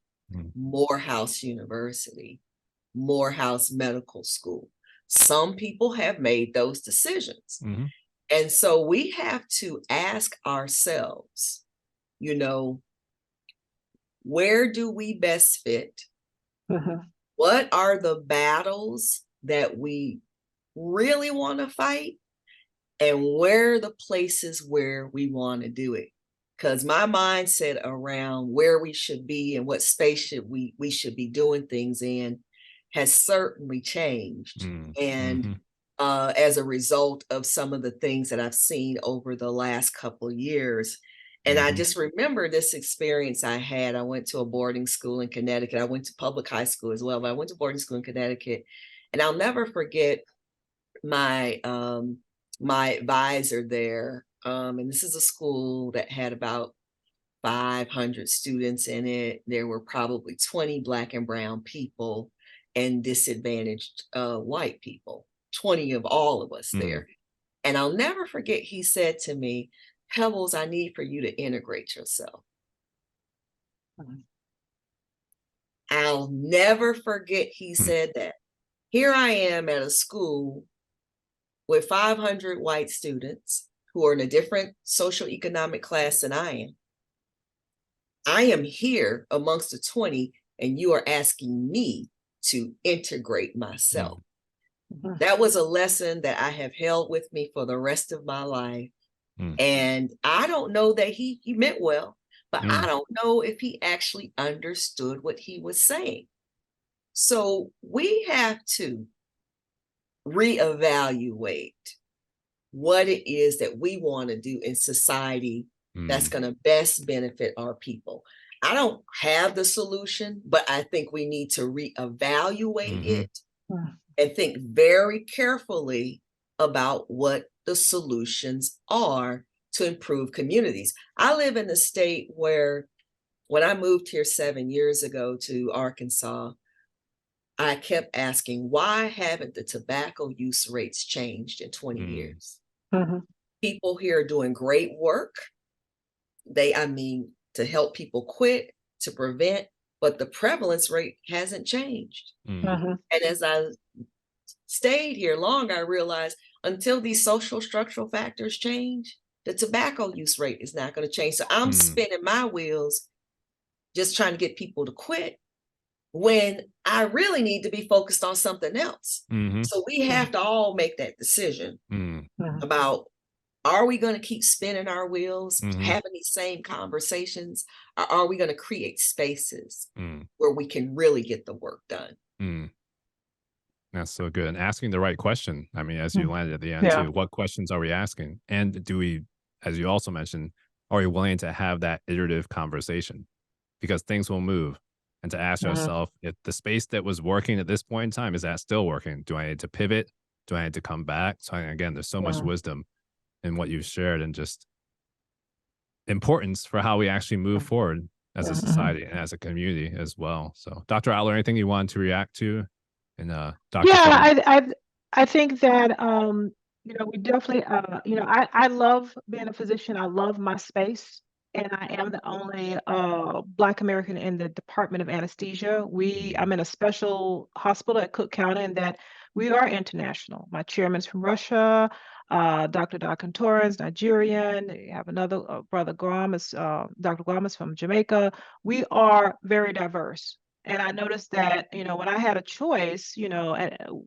Speaker 3: Morehouse University, Morehouse Medical School. Some people have made those decisions. And so we have to ask ourselves, you know, where do we best fit? What are the battles that we really want to fight? And where are the places where we want to do it? Because my mindset around where we should be and what space should we should be doing things in has certainly changed. And as a result of some of the things that I've seen over the last couple of years. And I just remember this experience I had. I went to a boarding school in Connecticut. I went to public high school as well, but I went to boarding school in Connecticut. And I'll never forget my my advisor there. And this is a school that had about 500 students in it. There were probably 20 Black and brown people and disadvantaged white people, 20 of all of us there. And I'll never forget, he said to me, Pebbles, I need for you to integrate yourself. I'll never forget he said that. Here I am at a school with 500 white students who are in a different socioeconomic class than I am. I am here amongst the 20, and you are asking me to integrate myself. That was a lesson that I have held with me for the rest of my life. And I don't know that he meant well, but I don't know if he actually understood what he was saying. So we have to reevaluate what it is that we want to do in society that's going to best benefit our people. I don't have the solution, but I think we need to reevaluate it and think very carefully about what the solutions are to improve communities. I live in a state where, when I moved here 7 years ago to Arkansas, I kept asking, why haven't the tobacco use rates changed in 20 years? People here are doing great work. To help people quit, to prevent, but the prevalence rate hasn't changed. And as I stayed here longer, I realized until these social structural factors change, the tobacco use rate is not going to change. So I'm spinning my wheels just trying to get people to quit when I really need to be focused on something else. So we have to all make that decision about, Are we going to keep spinning our wheels, having these same conversations? Or are we going to create spaces where we can really get the work done?
Speaker 1: That's so good. And asking the right question. I mean, as you landed at the end too, what questions are we asking? And do we, as you also mentioned, are we willing to have that iterative conversation? Because things will move. And to ask yourself, if the space that was working at this point in time, is that still working? Do I need to pivot? Do I need to come back? So again, there's so much wisdom in what you've shared, and just importance for how we actually move forward as a society and as a community as well. So Dr. Outler, anything you wanted to react to? And Dr.
Speaker 2: I think that you know, we definitely you know, I love being a physician. I love my space, and I am the only Black American in the Department of Anesthesia. I'm in a special hospital at Cook County, and that we are international. My chairman's from Russia. Dr. Torrens, Nigerian. You have another brother Guam Dr. Guam is from Jamaica. We are very diverse. And I noticed that, you know, when I had a choice, you know,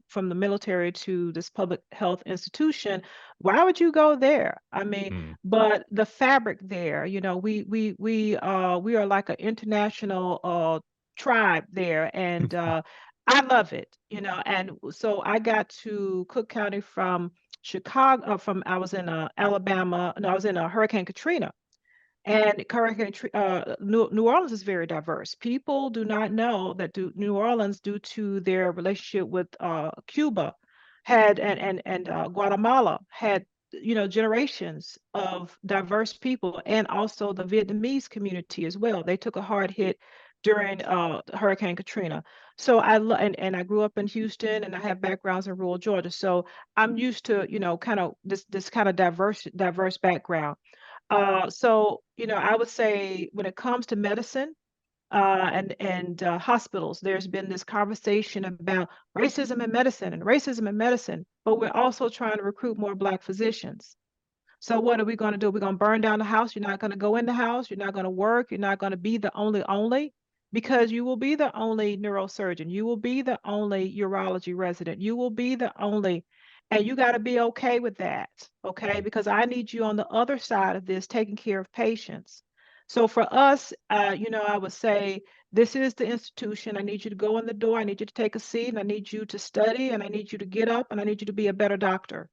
Speaker 2: from the military to this public health institution, why would you go there? I mean, but the fabric there, you know, we are like an international tribe there, and I love it, you know. And so I got to Cook County from Chicago. I was in Alabama. No, I was in Hurricane Katrina. And New Orleans is very diverse. People do not know that New Orleans, due to their relationship with Cuba, had and Guatemala had, you know, generations of diverse people, and also the Vietnamese community as well. They took a hard hit during Hurricane Katrina. So and I grew up in Houston, and I have backgrounds in rural Georgia. So I'm used to, you know, kind of this kind of diverse background. So, you know, I would say when it comes to medicine and hospitals, there's been this conversation about racism in medicine, but we're also trying to recruit more Black physicians. So what are we going to do? We're going to burn down the house. You're not going to go in the house. You're not going to work. You're not going to be the only, because you will be the only neurosurgeon. You will be the only urology resident. You will be the only, and you got to be okay with that, okay? Because I need you on the other side of this, taking care of patients. So for us, you know, I would say this is the institution. I need you to go in the door. I need you to take a seat, and I need you to study, and I need you to get up, and I need you to be a better doctor.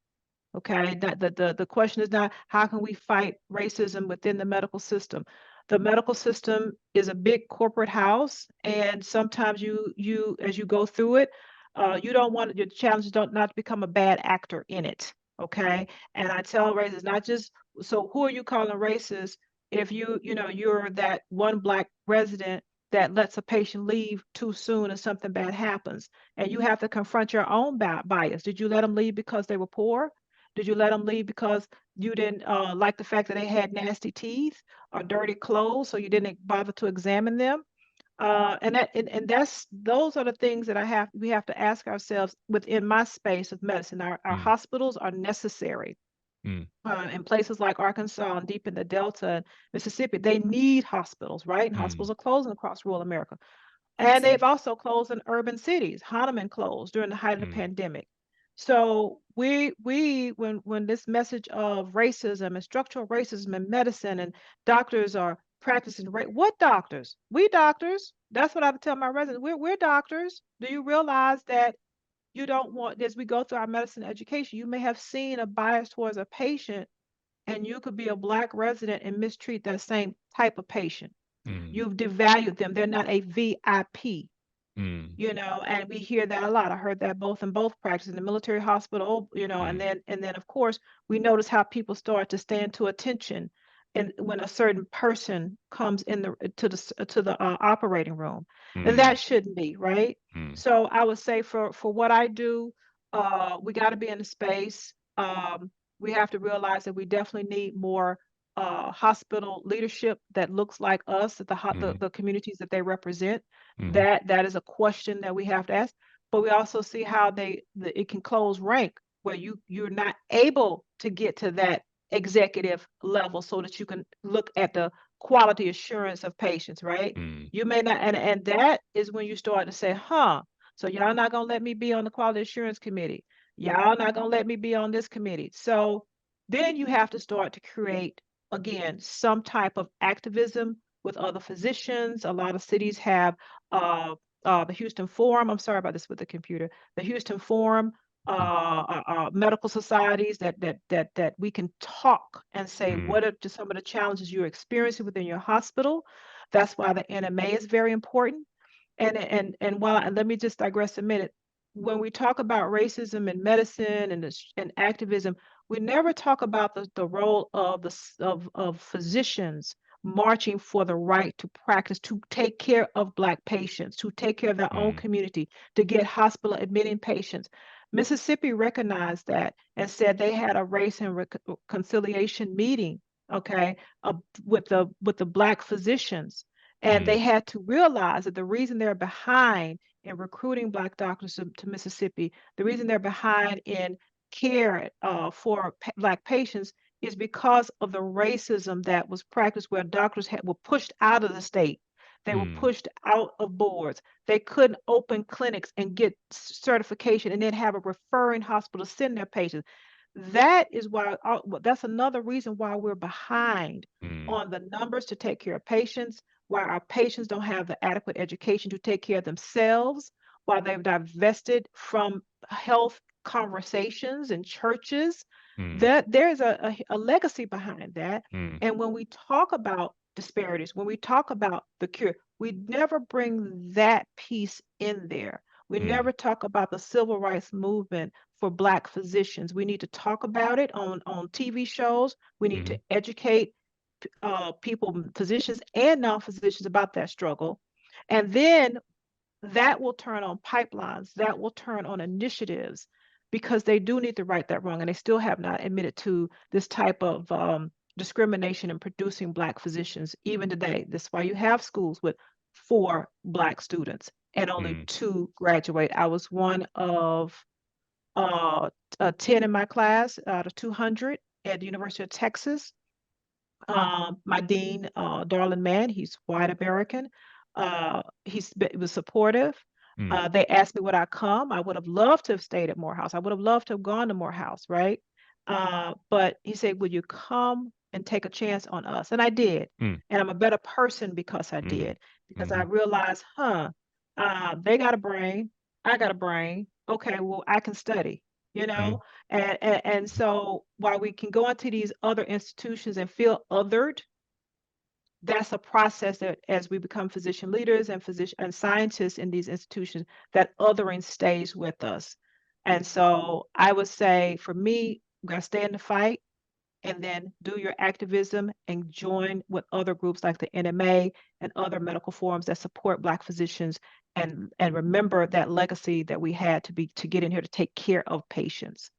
Speaker 2: Okay, that the question is not how can we fight racism within the medical system. The medical system is a big corporate house, and sometimes you as you go through it, you don't want your challenges don't not to become a bad actor in it. Okay, and I tell racists not just, so who are you calling racist if you know you're that one Black resident that lets a patient leave too soon and something bad happens, and you have to confront your own bias. Did you let them leave because they were poor? Did you let them leave because you didn't like the fact that they had nasty teeth or dirty clothes, so you didn't bother to examine them? And that's those are the things that we have to ask ourselves within my space of medicine. Our hospitals are necessary. In places like Arkansas and deep in the Delta and Mississippi, they need hospitals, right? And hospitals are closing across rural America. And they've also closed in urban cities. Hahnemann closed during the height of the pandemic. So when this message of racism and structural racism in medicine, and doctors are practicing what doctors? We doctors. That's what I would tell my residents. We're doctors. Do you realize that you don't want, as we go through our medicine education, you may have seen a bias towards a patient, and you could be a Black resident and mistreat that same type of patient. You've devalued them. They're not a VIP. You know, and we hear that a lot. I heard that both practices in the military hospital, you know, and then of course we notice how people start to stand to attention, and when a certain person comes in to the operating room, and that shouldn't be right. So I would say for what I do, we got to be in the space. We have to realize that we definitely need more hospital leadership that looks like us, that the communities that they represent. That is a question that we have to ask. But we also see how it can close rank where you're not able to get to that executive level, so that you can look at the quality assurance of patients, right? You may not, and that is when you start to say, so y'all not gonna let me be on the quality assurance committee. Y'all not gonna let me be on this committee. So Then you have to start to create, again, some type of activism with other physicians. A lot of cities have the Houston Forum. I'm sorry about this with the computer. The Houston Forum, medical societies that we can talk and say, what are just some of the challenges you're experiencing within your hospital? That's why the NMA is very important. And let me just digress a minute. When we talk about racism in medicine and activism, we never talk about the role of of physicians marching for the right to practice, to take care of Black patients, to take care of their own community, to get hospital admitting patients. Mississippi recognized that and said they had a race and reconciliation meeting, okay, with the Black physicians. And they had to realize that the reason they're behind in recruiting Black doctors to Mississippi, the reason they're behind in care for Black patients is because of the racism that was practiced, where doctors were pushed out of the state. They were pushed out of boards. They couldn't open clinics and get certification and then have a referring hospital send their patients. That is why, that's another reason why we're behind on the numbers to take care of patients, why our patients don't have the adequate education to take care of themselves, why they've divested from health conversations in churches. That there's a legacy behind that. And when we talk about disparities, when we talk about the cure, we never bring that piece in there. We never talk about the civil rights movement for Black physicians. We need to talk about it on TV shows. We need to educate people, physicians and non-physicians, about that struggle. And then that will turn on pipelines, that will turn on initiatives, because they do need to right that wrong. And they still have not admitted to this type of discrimination in producing Black physicians, even today. That's why you have schools with 4 Black students and only 2 graduate. I was one of 10 in my class out of 200 at the University of Texas. My dean, Darlin Mann, he's white American. He was supportive. They asked me would I come. I would have loved to have stayed at Morehouse. I would have loved to have gone to Morehouse, right? But he said, would you come and take a chance on us? And I did. And I'm a better person because I did. Because I realized, they got a brain. I got a brain. Okay, well, I can study, you know? And so while we can go into these other institutions and feel othered, that's a process that as we become physician leaders and scientists in these institutions, that othering stays with us. And so I would say for me, we gotta stay in the fight and then do your activism and join with other groups like the NMA and other medical forums that support Black physicians, and remember that legacy that we had to get in here to take care of patients.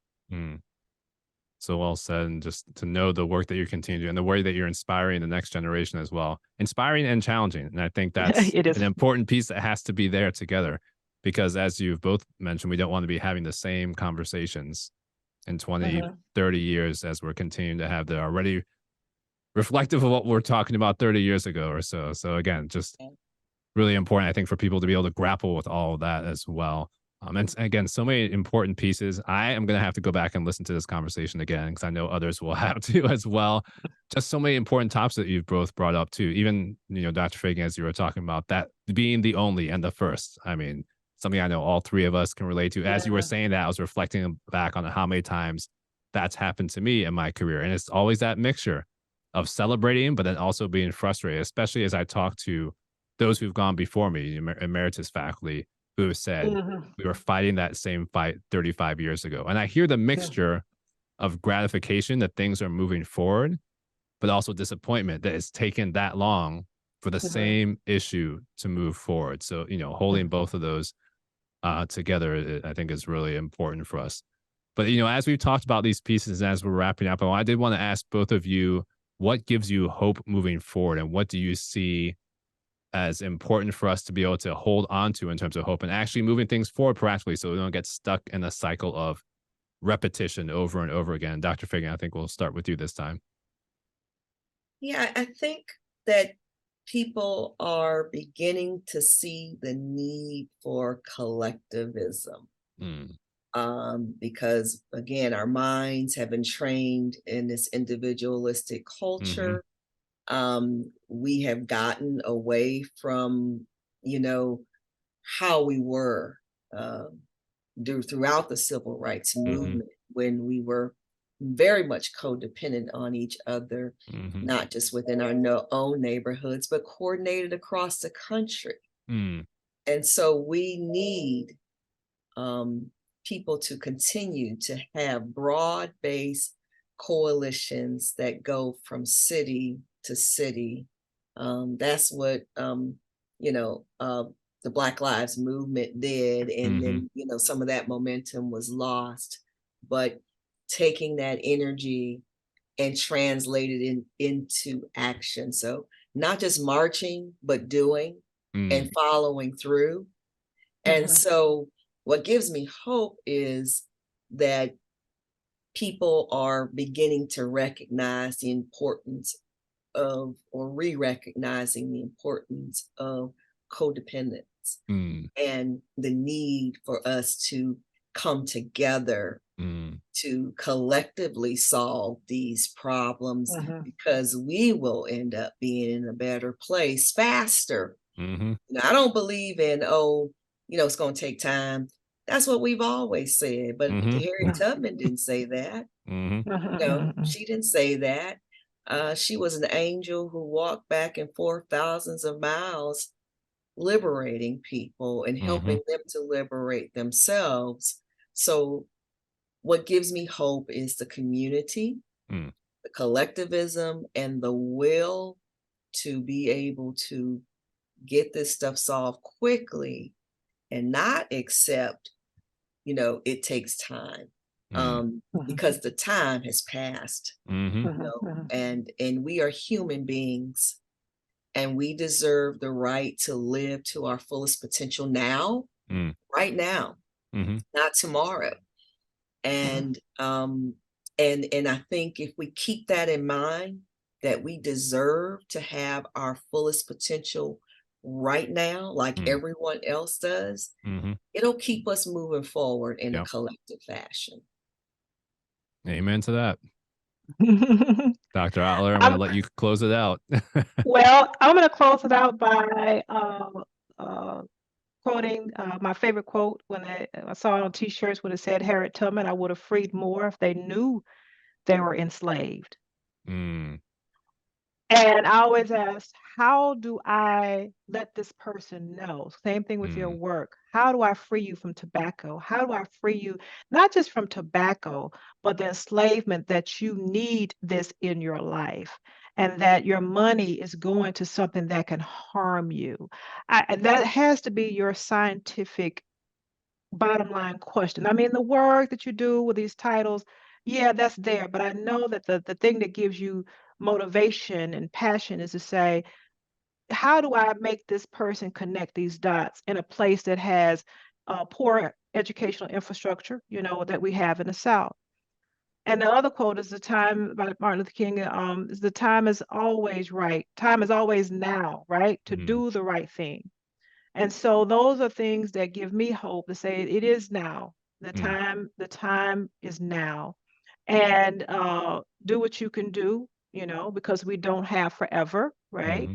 Speaker 1: So well said, and just to know the work that you continue to do and the way that you're inspiring the next generation as well. Inspiring and challenging. And I think that's an important piece that has to be there together, because as you've both mentioned, we don't want to be having the same conversations in 20, 30 years as we're continuing to have that already reflective of what we're talking about 30 years ago or so. So again, just really important, I think, for people to be able to grapple with all of that as well. And again, so many important pieces. I am going to have to go back and listen to this conversation again, because I know others will have to as well. Just so many important topics that you've both brought up too. Even, Dr. Fagan, as you were talking about that being the only and the first. I mean, something I know all 3 of us can relate to. As you were saying that, I was reflecting back on how many times that's happened to me in my career. And it's always that mixture of celebrating, but then also being frustrated, especially as I talk to those who've gone before me, emeritus faculty, who have said we were fighting that same fight 35 years ago. And I hear the mixture of gratification that things are moving forward, but also disappointment that it's taken that long for the same issue to move forward. So, holding both of those together, I think, is really important for us. But, as we've talked about these pieces, as we're wrapping up, I did want to ask both of you, what gives you hope moving forward, and what do you see as important for us to be able to hold on to in terms of hope and actually moving things forward practically, so we don't get stuck in a cycle of repetition over and over again? Dr. Fagan, I think we'll start with you this time.
Speaker 3: Yeah, I think that people are beginning to see the need for collectivism. because again, our minds have been trained in this individualistic culture. We have gotten away from, how we were throughout the civil rights movement, when we were very much codependent on each other, not just within our own neighborhoods, but coordinated across the country. And so we need people to continue to have broad-based coalitions that go from city to city. That's what the Black Lives Movement did, and then some of that momentum was lost. But taking that energy and translated into action. So not just marching, but doing and following through. And so what gives me hope is that people are beginning to recognize the importance of, or re-recognizing the importance of codependence and the need for us to come together to collectively solve these problems, because we will end up being in a better place faster. I don't believe in, it's going to take time. That's what we've always said. But Harriet Tubman didn't say that. She didn't say that. She was an angel who walked back and forth thousands of miles, liberating people and helping them to liberate themselves. So what gives me hope is the community, the collectivism, and the will to be able to get this stuff solved quickly and not accept, it takes time. Because the time has passed, and we are human beings, and we deserve the right to live to our fullest potential now, right now, not tomorrow. And I think if we keep that in mind, that we deserve to have our fullest potential right now, like everyone else does, it'll keep us moving forward in a collective fashion.
Speaker 1: Amen to that. Dr. Outler, I'm going to let you close it out.
Speaker 2: Well, I'm going to close it out by quoting my favorite quote. When I saw it on t-shirts when it said Harriet Tubman, I would have freed more if they knew they were enslaved. And I always ask, how do I let this person know? Same thing with your work. How do I free you from tobacco? How do I free you, not just from tobacco, but the enslavement that you need this in your life, and that your money is going to something that can harm you? That has to be your scientific bottom line question. I mean, the work that you do with these titles, yeah, that's there. But I know that the thing that gives you motivation and passion is to say, how do I make this person connect these dots in a place that has poor educational infrastructure, that we have in the South? And the other quote is the time by Martin Luther King, is the time is always right. Time is always now, right? To do the right thing. And so those are things that give me hope to say it is now. The time is now. And do what you can do, because we don't have forever, right?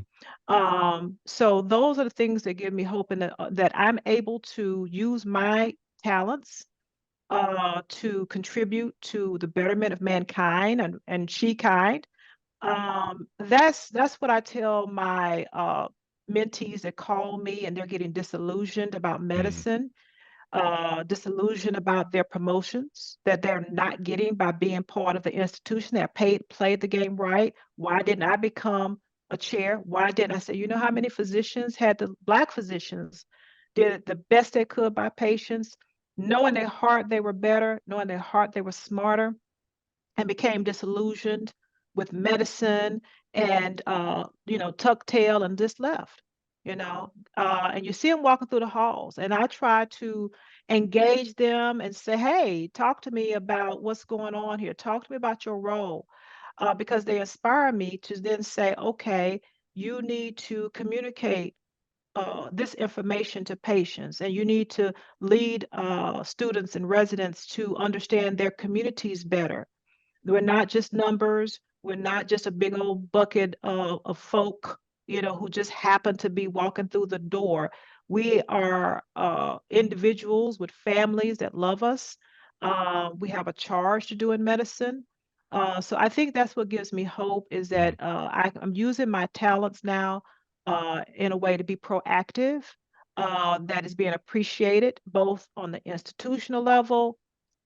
Speaker 2: So those are the things that give me hope, and that I'm able to use my talents to contribute to the betterment of mankind and she kind. That's what I tell my mentees that call me and they're getting disillusioned about medicine, disillusioned about their promotions that they're not getting by being part of the institution that played the game right. Why didn't I become a chair? Why didn't I say, how many physicians the Black physicians did the best they could by patients, knowing their heart they were better, knowing their heart they were smarter, and became disillusioned with medicine and tuck tail and just left, and you see them walking through the halls, and I try to engage them and say, hey, talk to me about what's going on here, talk to me about your role, because they inspire me to then say, okay, you need to communicate this information to patients, and you need to lead students and residents to understand their communities better. We're not just numbers. We're not just a big old bucket of folk, who just happen to be walking through the door. We are individuals with families that love us. We have a charge to do in medicine. So I think that's what gives me hope, is that I'm using my talents now in a way to be proactive, that is being appreciated both on the institutional level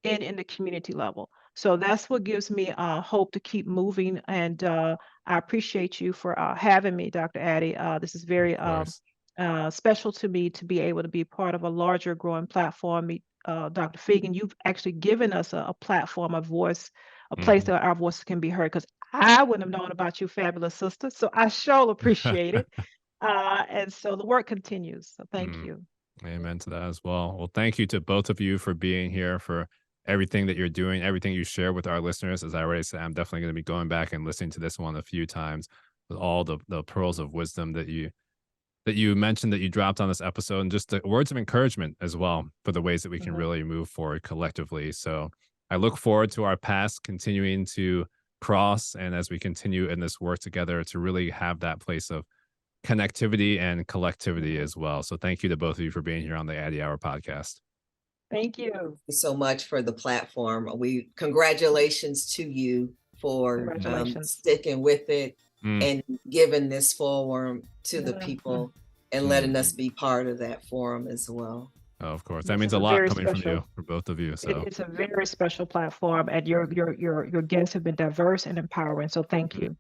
Speaker 2: and in the community level. So that's what gives me hope to keep moving. And I appreciate you for having me, Dr. Addy. This is very special to me to be able to be part of a larger growing platform. Dr. Fagan, you've actually given us a platform, a voice, a place that our voices can be heard, because I wouldn't have known about you, fabulous sister. So I sure appreciate it. And so the work continues. So thank you.
Speaker 1: Amen to that as well. Well, thank you to both of you for being here, for everything that you're doing, everything you share with our listeners. As I already said, I'm definitely going to be going back and listening to this one a few times, with all the pearls of wisdom that you mentioned, that you dropped on this episode, and just the words of encouragement as well for the ways that we can really move forward collectively. So I look forward to our paths continuing to cross, and as we continue in this work together, to really have that place of connectivity and collectivity as well. So thank you to both of you for being here on the Addy Hour podcast.
Speaker 2: Thank you.
Speaker 3: Thank you so much for the platform. Congratulations to you for sticking with it and giving this forum to the people and letting us be part of that forum as well.
Speaker 1: Oh, of course. That means a lot coming from you, for both of you. So
Speaker 2: it's a very special platform, and your guests have been diverse and empowering. So thank you.